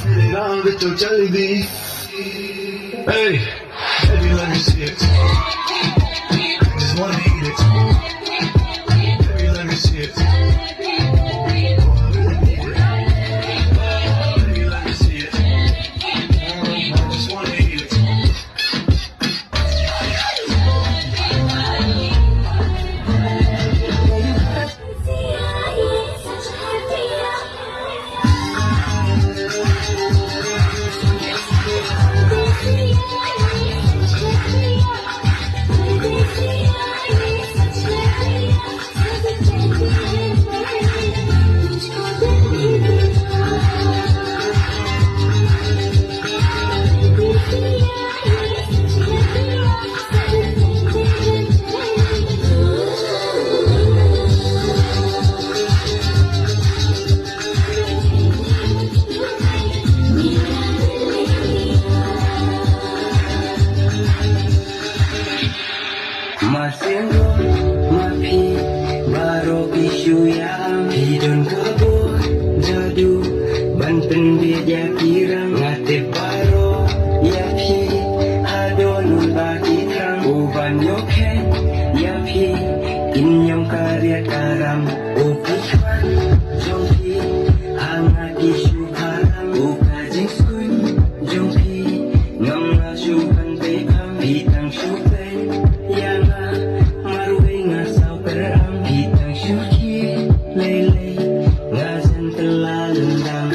तेरे नाम विचों चलदी hey baby let me see it I just wanna eat it baby let me see it baby let me see it I just wanna eat it Masendo mapi baro isu yang hidon kabur jadu ban pendia kirang ngate baro ya pi hadon bagi terang uban yoke ya pi inyong karya karam upikwan jongpi hangat isu haram ukajing skun jongpi ngam rasukan bekam bitang syupen yana marway nga sa perang kitang syuki laylay nga san telalendang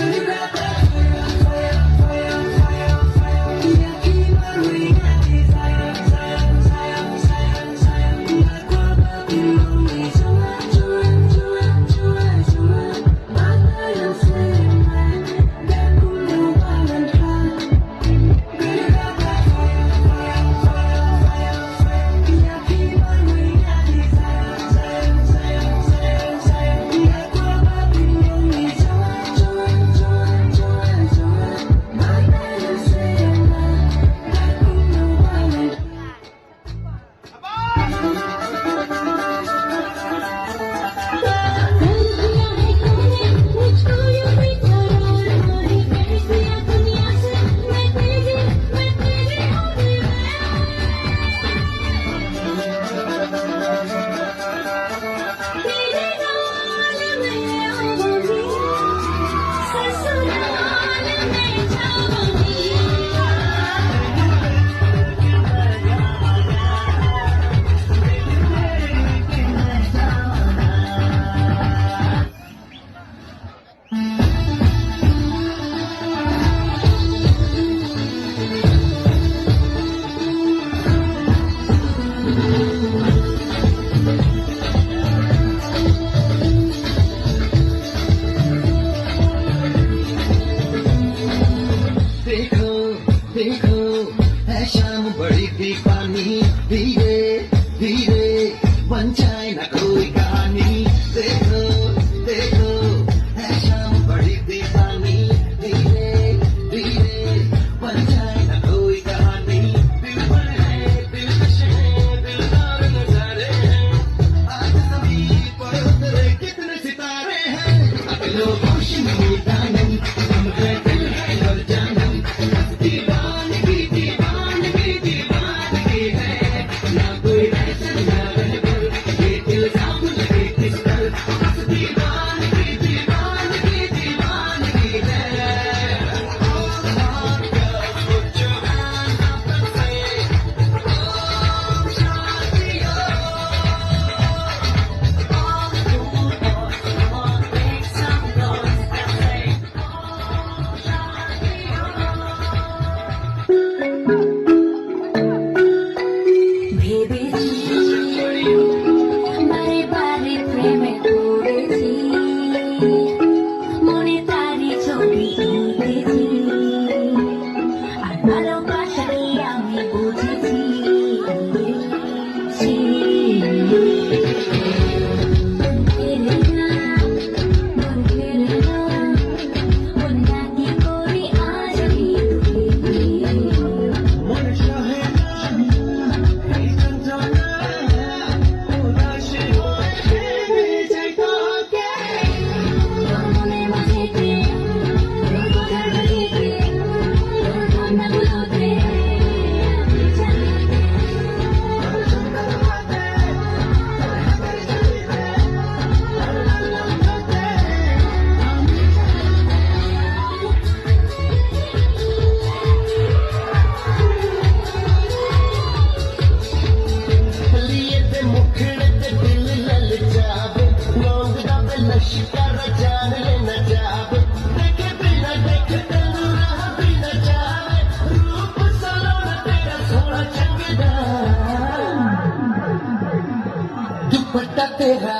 तेरा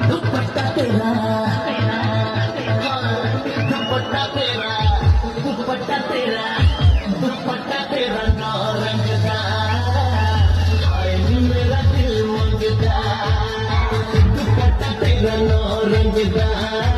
दुपट्टा तेरा दुपट्टा तेरा दुपट्टा तेरा दुपट्टा तेरा नौ रंग का हाय नी मेरा दिल मंगता दुपट्टा तेरा नौ रंग का